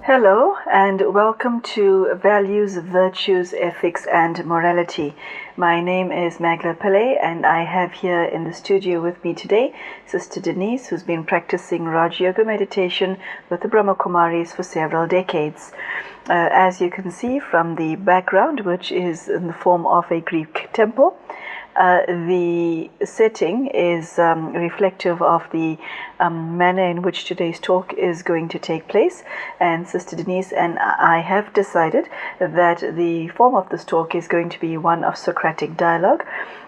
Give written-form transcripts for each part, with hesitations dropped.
Hello and welcome to Values, Virtues, Ethics and Morality. My name is Magela Pillay and I have here in the studio with me today Sister Denise, who's been practicing Raj Yoga meditation with the Brahma Kumaris for several decades. As you can see from the background, which is in the form of a Greek temple, the setting is reflective of the manner in which today's talk is going to take place, and Sister Denise and I have decided that the form of this talk is going to be one of Socratic Dialogue,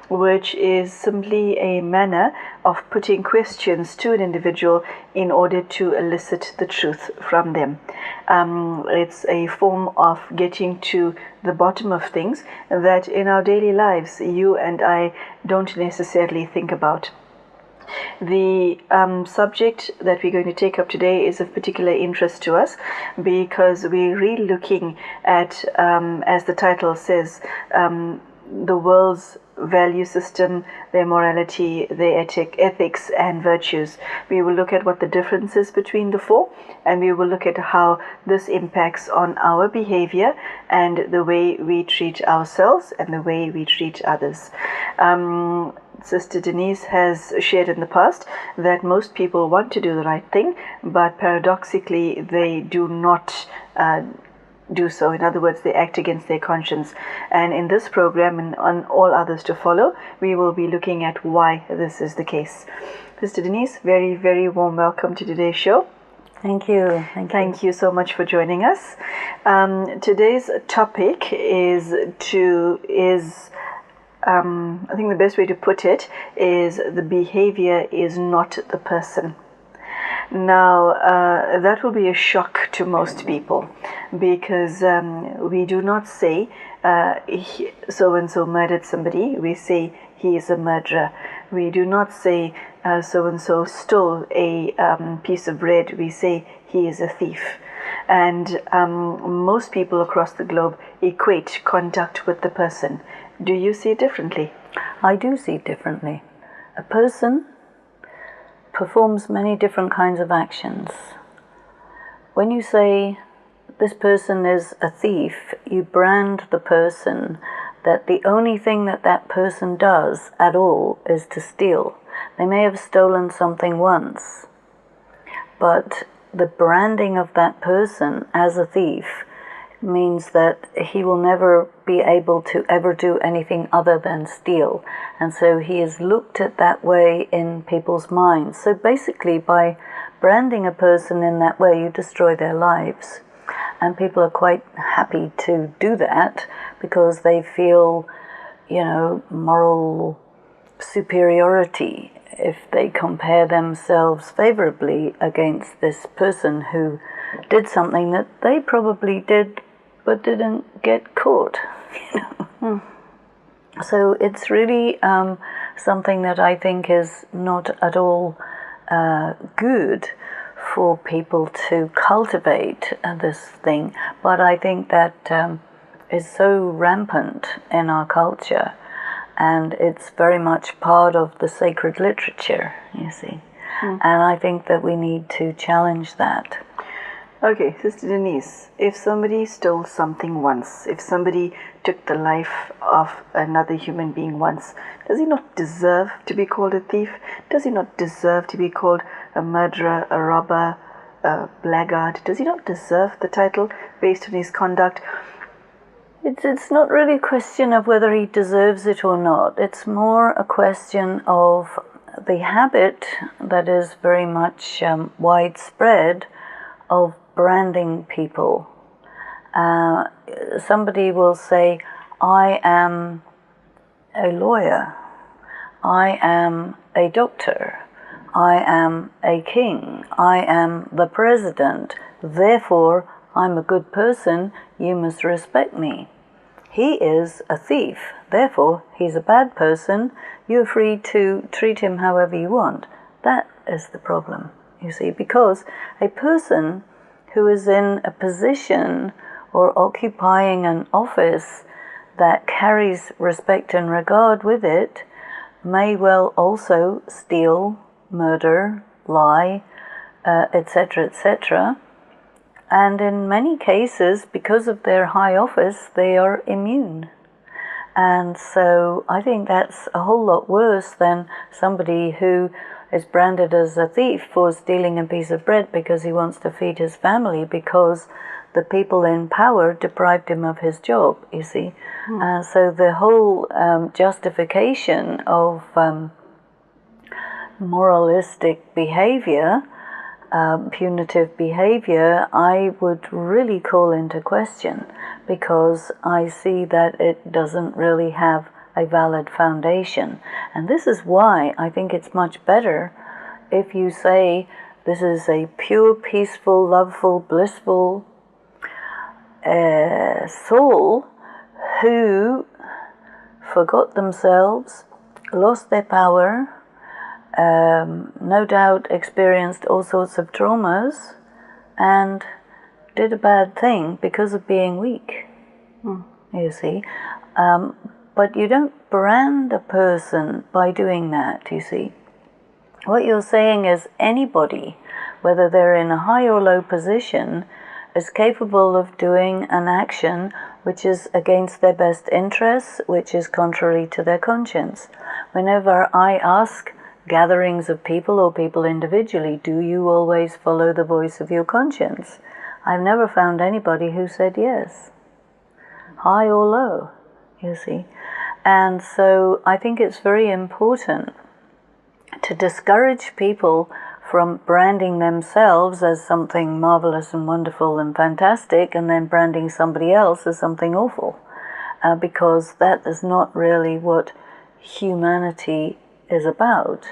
which is simply a manner of putting questions to an individual in order to elicit the truth from them. It's a form of getting to the bottom of things that in our daily lives you and I don't necessarily think about. The subject that we're going to take up today is of particular interest to us because we're really looking at, as the title says, the world's value system, their morality, their ethics and virtues. We will look at what the difference is between the four, and we will look at how this impacts on our behavior and the way we treat ourselves and the way we treat others. Sister Denise has shared in the past that most people want to do the right thing, but paradoxically they do not do so. In other words, they act against their conscience. And in this program and on all others to follow, we will be looking at why this is the case. Sister Denise, very, very warm welcome to today's show. Thank you. Thank you so much for joining us. Today's topic is I think the best way to put it is the behavior is not the person. Now, that will be a shock to most people because we do not say so-and-so murdered somebody. We say he is a murderer. We do not say so-and-so stole a piece of bread. We say he is a thief. And most people across the globe equate conduct with the person. Do you see it differently? I do see it differently. A person performs many different kinds of actions. When you say this person is a thief, you brand the person that the only thing that that person does at all is to steal. They may have stolen something once, but the branding of that person as a thief means that he will never be able to ever do anything other than steal. And so he is looked at that way in people's minds. So basically, by branding a person in that way, you destroy their lives. And people are quite happy to do that because they feel, moral superiority if they compare themselves favorably against this person who did something that they probably did but didn't get caught. So it's really something that I think is not at all good for people to cultivate this thing, but I think that is so rampant in our culture, and it's very much part of the sacred literature, you see. And I think that we need to challenge that. Okay, Sister Denise, if somebody stole something once, if somebody took the life of another human being once, does he not deserve to be called a thief? Does he not deserve to be called a murderer, a robber, a blackguard? Does he not deserve the title based on his conduct? It's not really a question of whether he deserves it or not. It's more a question of the habit that is very much widespread of branding people. Somebody will say, I am a lawyer, I am a doctor, I am a king, I am the president, therefore I'm a good person, you must respect me. He is a thief, therefore he's a bad person, you're free to treat him however you want. That is the problem, you see, because a person who is in a position or occupying an office that carries respect and regard with it may well also steal, murder, lie, etc., etc. And in many cases, because of their high office, they are immune. And so I think that's a whole lot worse than somebody who is branded as a thief for stealing a piece of bread because he wants to feed his family because the people in power deprived him of his job, you see. So the whole justification of moralistic behavior, punitive behavior, I would really call into question, because I see that it doesn't really have a valid foundation. And this is why I think it's much better if you say this is a pure, peaceful, loveful, blissful soul who forgot themselves, lost their power, no doubt experienced all sorts of traumas, and did a bad thing because of being weak, you see. But you don't brand a person by doing that, you see. What you're saying is anybody, whether they're in a high or low position, is capable of doing an action which is against their best interests, which is contrary to their conscience. Whenever I ask gatherings of people or people individually, do you always follow the voice of your conscience? I've never found anybody who said yes, high or low, you see. And so I think it's very important to discourage people from branding themselves as something marvelous and wonderful and fantastic and then branding somebody else as something awful, because that is not really what humanity is about.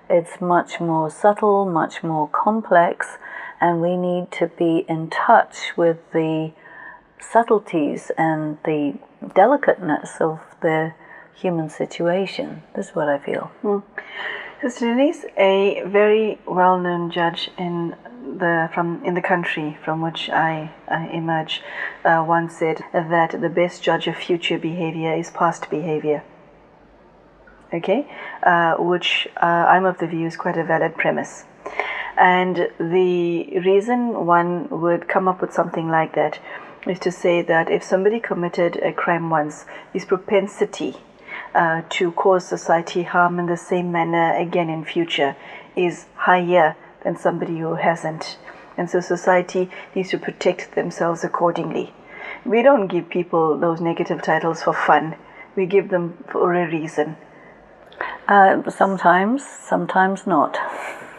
It's much more subtle, much more complex, and we need to be in touch with the subtleties and the delicateness of the human situation. This is what I feel. Sister Denise, a very well-known judge in the country from which I emerge, once said that the best judge of future behavior is past behavior. Okay, which I'm of the view is quite a valid premise. And the reason one would come up with something like that is to say that if somebody committed a crime once, his propensity to cause society harm in the same manner again in future is higher than somebody who hasn't. And so society needs to protect themselves accordingly. We don't give people those negative titles for fun. We give them for a reason. Sometimes not.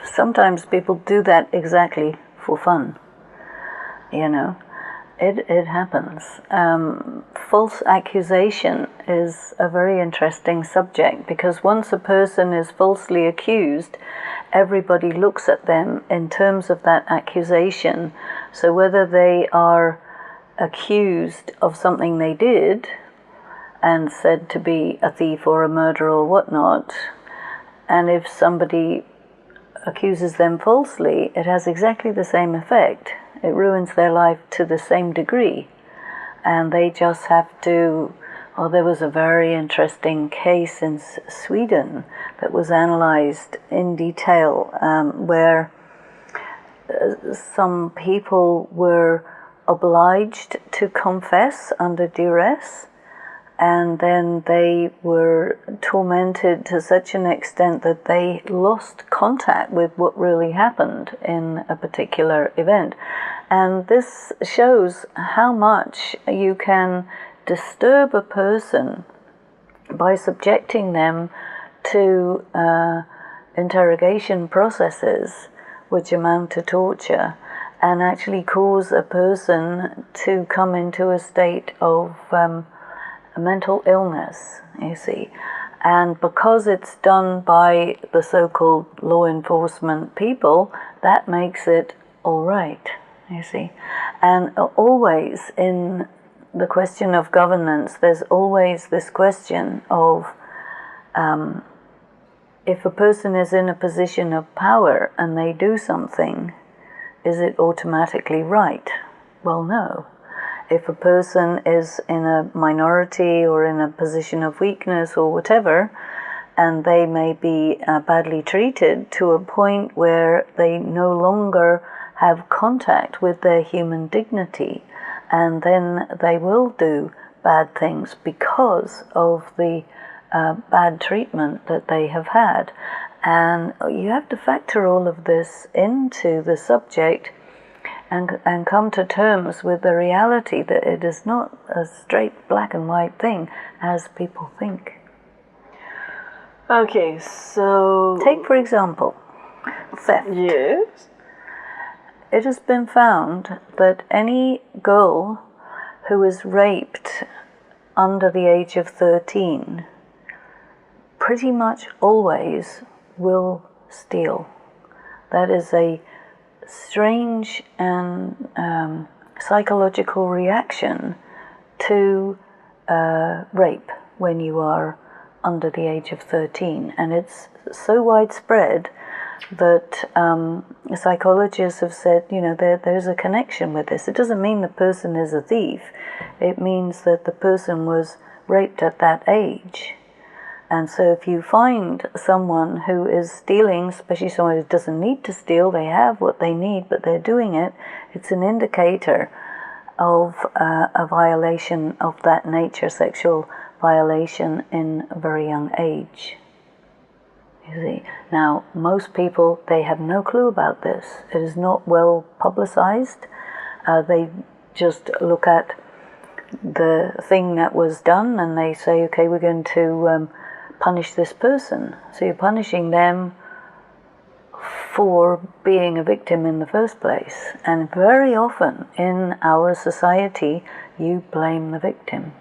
Sometimes people do that exactly for fun, you know. It happens. False accusation is a very interesting subject, because once a person is falsely accused, everybody looks at them in terms of that accusation. So whether they are accused of something they did and said to be a thief or a murderer or whatnot, and if somebody accuses them falsely, it has exactly the same effect. It ruins their life to the same degree. And they just have to... Oh, there was a very interesting case in Sweden that was analyzed in detail, where some people were obliged to confess under duress, and then they were tormented to such an extent that they lost contact with what really happened in a particular event. And this shows how much you can disturb a person by subjecting them to interrogation processes which amount to torture, and actually cause a person to come into a state of mental illness, you see. And because it's done by the so-called law enforcement people, that makes it all right, you see. And always in the question of governance, there's always this question of if a person is in a position of power and they do something, is it automatically right? Well, no. If a person is in a minority or in a position of weakness or whatever, and they may be badly treated to a point where they no longer have contact with their human dignity, and then they will do bad things because of the bad treatment that they have had. And you have to factor all of this into the subject and come to terms with the reality that it is not a straight black and white thing as people think. Okay, so... Take, for example, theft. Yes. It has been found that any girl who is raped under the age of 13 pretty much always will steal. That is a strange and psychological reaction to rape when you are under the age of 13, and it's so widespread that psychologists have said, you know, there's a connection with this. It doesn't mean the person is a thief. It means that the person was raped at that age. And so if you find someone who is stealing, especially someone who doesn't need to steal, they have what they need, but they're doing it, it's an indicator of a violation of that nature, sexual violation in a very young age. You see. Now, most people, they have no clue about this. It is not well publicized. They just look at the thing that was done and they say, okay, we're going to punish this person. So you're punishing them for being a victim in the first place. And very often in our society, you blame the victim.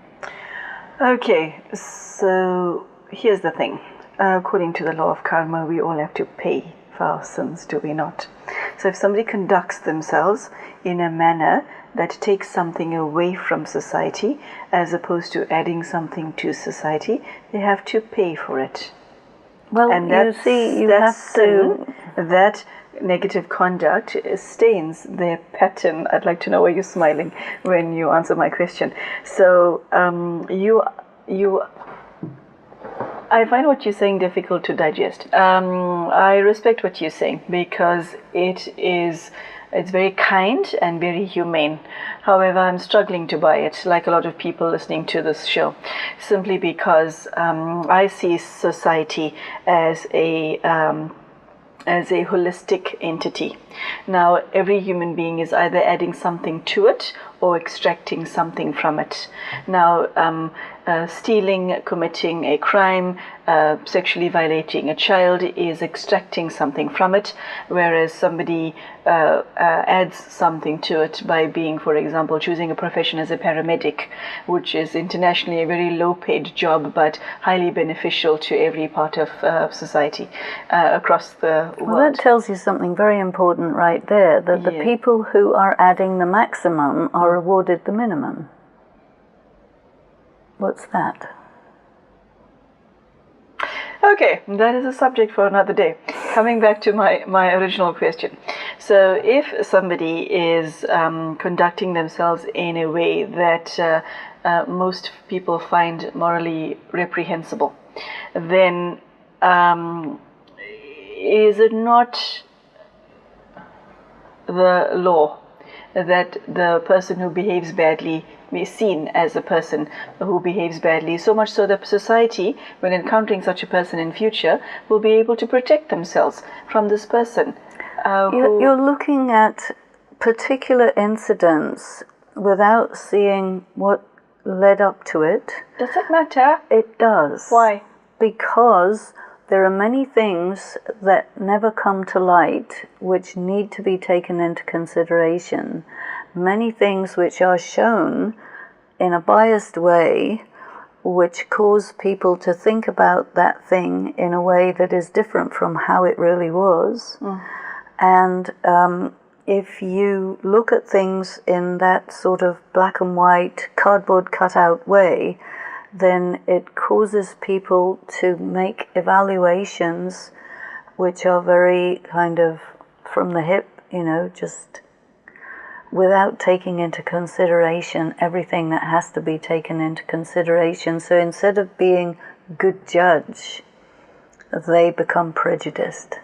Okay, so here's the thing. According to the law of karma, we all have to pay for our sins, do we not? So if somebody conducts themselves in a manner that takes something away from society as opposed to adding something to society, they have to pay for it. Well, and you see, you have to... That negative conduct stains their pattern. I'd like to know why you're smiling when you answer my question. So I find what you're saying difficult to digest. I respect what you're saying because it's very kind and very humane. However, I'm struggling to buy it, like a lot of people listening to this show, simply because I see society as a holistic entity. Now, every human being is either adding something to it or extracting something from it. Now, stealing, committing a crime, sexually violating a child is extracting something from it, whereas somebody adds something to it by being, for example, choosing a profession as a paramedic, which is internationally a very low-paid job but highly beneficial to every part of society across the world. Well, that tells you something very important right there, that the people who are adding the maximum are rewarded the minimum. What's that? Okay, that is a subject for another day. Coming back to my original question. So if somebody is conducting themselves in a way that most people find morally reprehensible, then is it not the law that the person who behaves badly be seen as a person who behaves badly, so much so that society, when encountering such a person in future, will be able to protect themselves from this person? You're looking at particular incidents without seeing what led up to it. Does that matter? It does. Why? Because there are many things that never come to light which need to be taken into consideration. Many things which are shown in a biased way which cause people to think about that thing in a way that is different from how it really was. And if you look at things in that sort of black and white, cardboard cutout way, then it causes people to make evaluations which are very kind of from the hip, just without taking into consideration everything that has to be taken into consideration. So instead of being good judge, they become prejudiced.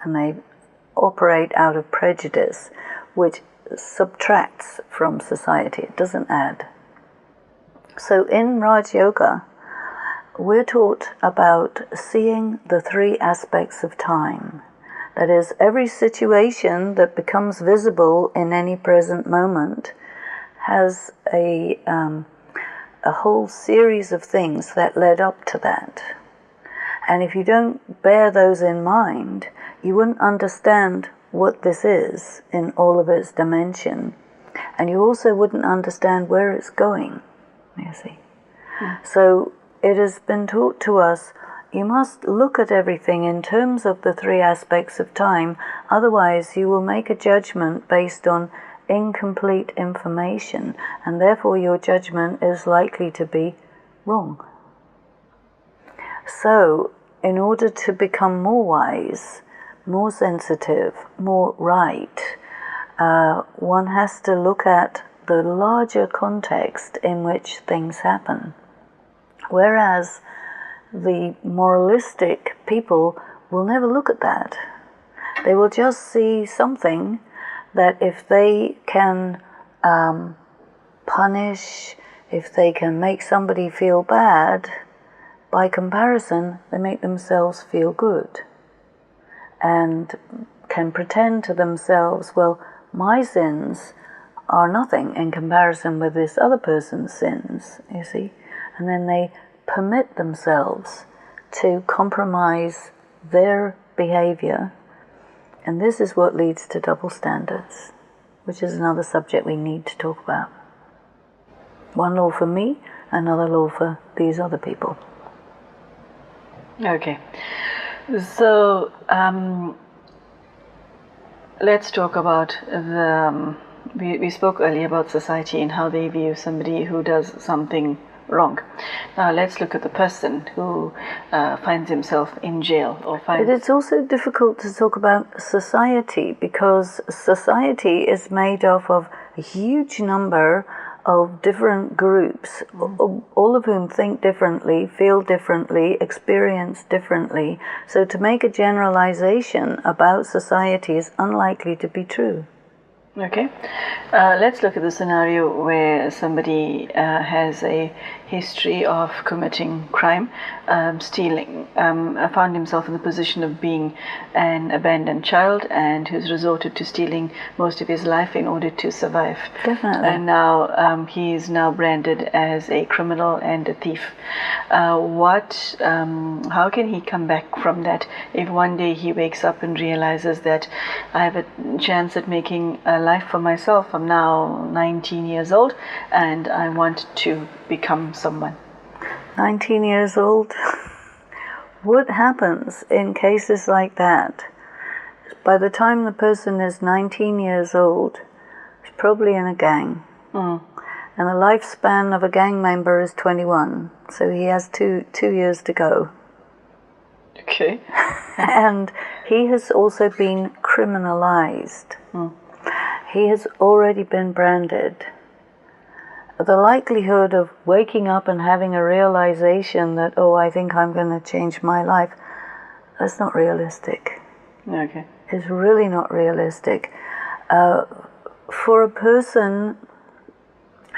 And they operate out of prejudice, which subtracts from society. It doesn't add. So in Raj Yoga, we're taught about seeing the three aspects of time. That is, every situation that becomes visible in any present moment has a whole series of things that led up to that. And if you don't bear those in mind, you wouldn't understand what this is in all of its dimension. And you also wouldn't understand where it's going, you see. So it has been taught to us, you must look at everything in terms of the three aspects of time, otherwise you will make a judgment based on incomplete information, and therefore your judgment is likely to be wrong. So, in order to become more wise, more sensitive, more right, one has to look at the larger context in which things happen. Whereas the moralistic people will never look at that. They will just see something that if they can punish, if they can make somebody feel bad, by comparison, they make themselves feel good and can pretend to themselves, well, my sins are nothing in comparison with this other person's sins, you see. And then they permit themselves to compromise their behavior, and this is what leads to double standards, which is another subject we need to talk about. One law for me, another law for these other people. Okay, so let's talk about we spoke earlier about society and how they view somebody who does something wrong. Now let's look at the person who finds himself in jail or finds... But it's also difficult to talk about society, because society is made up of a huge number of different groups, all of whom think differently, feel differently, experience differently. So to make a generalization about society is unlikely to be true. Okay, let's look at the scenario where somebody has a history of committing crime, stealing, found himself in the position of being an abandoned child, and who's resorted to stealing most of his life in order to survive. Definitely. And now he is now branded as a criminal and a thief. How can he come back from that if one day he wakes up and realizes that I have a chance at making a life for myself? I'm now 19 years old and I want to become someone. 19 years old? What happens in cases like that? By the time the person is 19 years old, he's probably in a gang. And the lifespan of a gang member is 21, so he has two years to go. Okay. And he has also been criminalized. He has already been branded. The likelihood of waking up and having a realization that, oh, I think I'm going to change my life, that's not realistic. Okay. It's really not realistic. For a person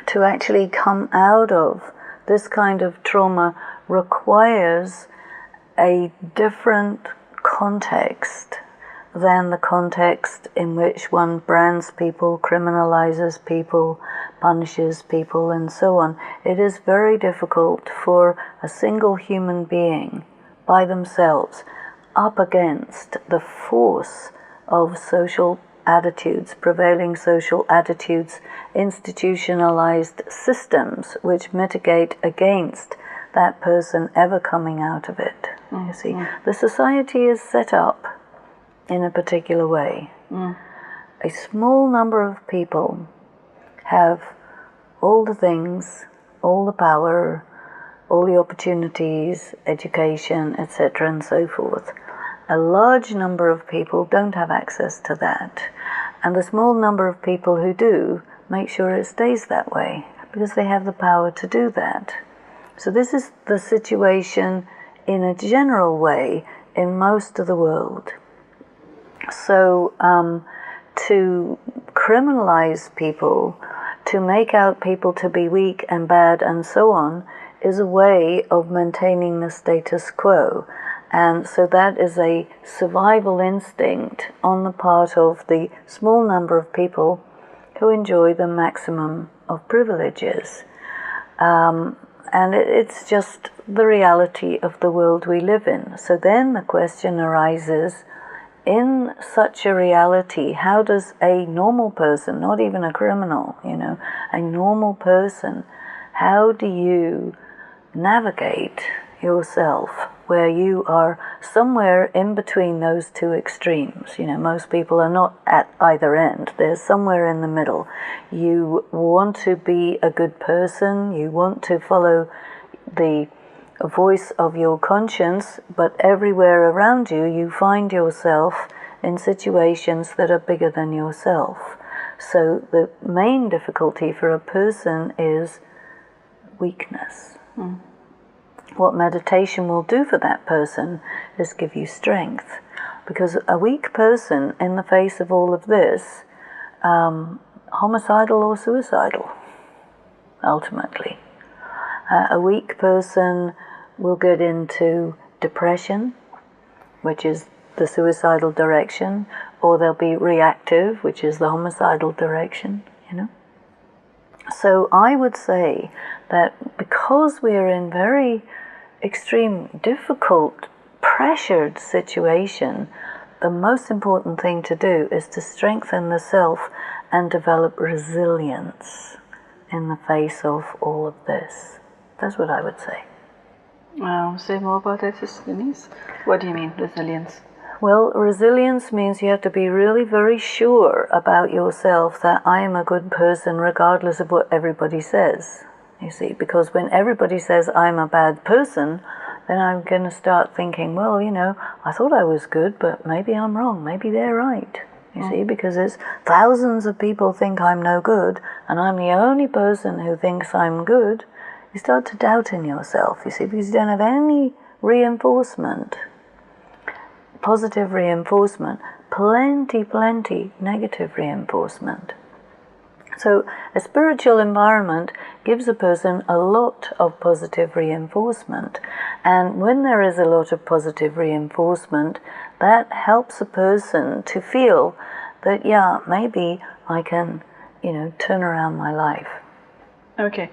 to actually come out of this kind of trauma requires a different context than the context in which one brands people, criminalizes people, punishes people, and so on. It is very difficult for a single human being by themselves, up against the force of social attitudes, prevailing social attitudes, institutionalized systems which mitigate against that person ever coming out of it. You see, the society is set up in a particular way. A small number of people have all the things, all the power, all the opportunities, education, etc., and so forth. A large number of people don't have access to that, and the small number of people who do make sure it stays that way because they have the power to do that. So this is the situation in a general way in most of the world. So to criminalize people, to make out people to be weak and bad and so on, is a way of maintaining the status quo. And so that is a survival instinct on the part of the small number of people who enjoy the maximum of privileges. And it's just the reality of the world we live in. So then the question arises, in such a reality, how does a normal person, not even a criminal, a normal person, how do you navigate yourself where you are somewhere in between those two extremes? Most people are not at either end. They're somewhere in the middle. You want to be a good person, you want to follow the voice of your conscience, but everywhere around you, you find yourself in situations that are bigger than yourself. So the main difficulty for a person is weakness. What meditation will do for that person is give you strength, because a weak person in the face of all of this, homicidal or suicidal, ultimately. A weak person will get into depression, which is the suicidal direction, or they'll be reactive, which is the homicidal direction, So I would say that because we are in very extreme, difficult, pressured situation, the most important thing to do is to strengthen the self and develop resilience in the face of all of this. That's what I would say. Say more about that, Sister Denise. What do you mean, resilience? Well, resilience means you have to be really very sure about yourself that I am a good person regardless of what everybody says. You see, because when everybody says I'm a bad person, then I'm going to start thinking, well, I thought I was good, but maybe I'm wrong. Maybe they're right. You see, because it's thousands of people think I'm no good, and I'm the only person who thinks I'm good. You start to doubt in yourself, you see, because you don't have any reinforcement, positive reinforcement, plenty negative reinforcement. So a spiritual environment gives a person a lot of positive reinforcement, and when there is a lot of positive reinforcement, that helps a person to feel that, yeah, maybe I can, turn around my life. Okay,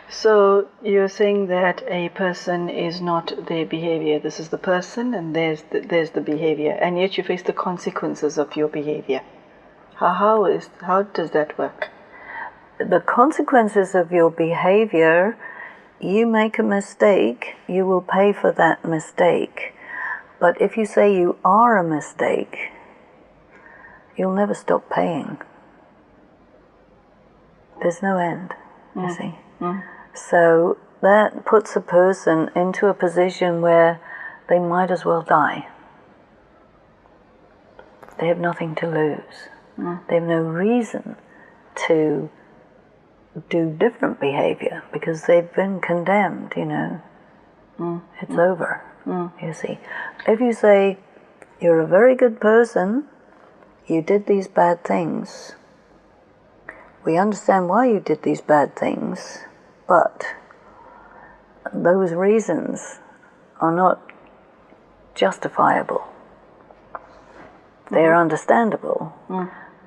so you're saying that a person is not their behavior. This is the person, and there's the behavior, and yet you face the consequences of your behavior. How does that work? The consequences of your behavior, you make a mistake, you will pay for that mistake. But if you say you are a mistake, you'll never stop paying. There's no end. You see. So that puts a person into a position where they might as well die. They have nothing to lose. They have no reason to do different behavior because they've been condemned, It's over, you see. If you say, you're a very good person, you did these bad things, we understand why you did these bad things, but those reasons are not justifiable. They are understandable,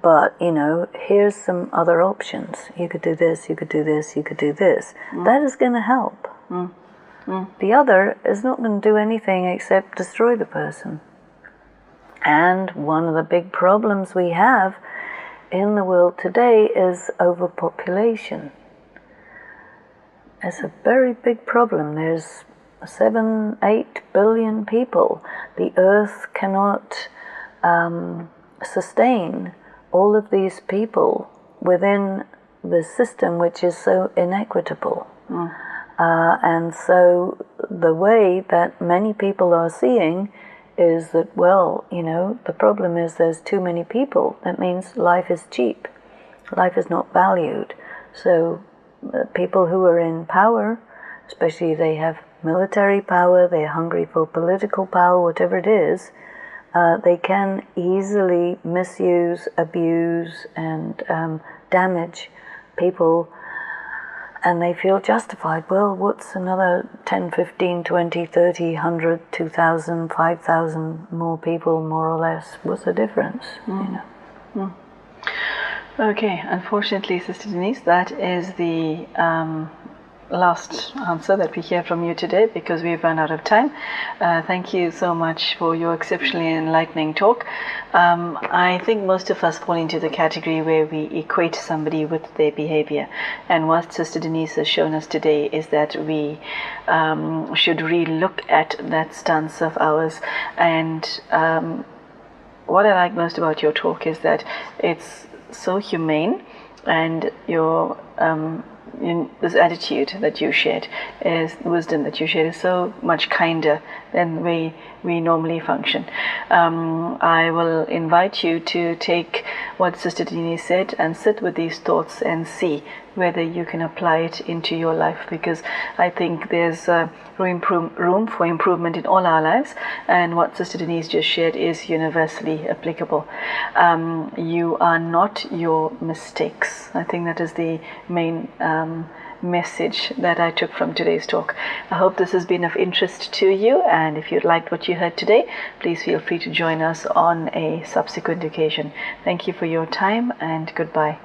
but, here's some other options. You could do this, you could do this, you could do this. That is going to help. The other is not going to do anything except destroy the person. And one of the big problems we have in the world today is overpopulation. It's a very big problem. There's 7-8 billion people. The earth cannot sustain all of these people within the system, which is so inequitable. And so the way that many people are seeing is that, well, you know, the problem is there's too many people. That means life is cheap. Life is not valued. So people who are in power, especially they have military power, they're hungry for political power, whatever it is, they can easily misuse, abuse, and damage people, and they feel justified. Well, what's another 10, 15, 20, 30, 100, 2,000, 5,000 more people, more or less? What's the difference? You know? Okay, unfortunately, Sister Denise, that is the last answer that we hear from you today, because we've run out of time. Thank you so much for your exceptionally enlightening talk. I think most of us fall into the category where we equate somebody with their behavior, and what Sister Denise has shown us today is that we should re-look at that stance of ours. And what I like most about your talk is that it's so humane, and your this attitude that you shared, is wisdom that you shared, is so much kinder than we normally function. I will invite you to take what Sister Denise said and sit with these thoughts and see whether you can apply it into your life, because I think there's room for improvement in all our lives, and what Sister Denise just shared is universally applicable. You are not your mistakes. I think that is the main message that I took from today's talk. I hope this has been of interest to you, and if you liked what you heard today, please feel free to join us on a subsequent occasion. Thank you for your time, and goodbye.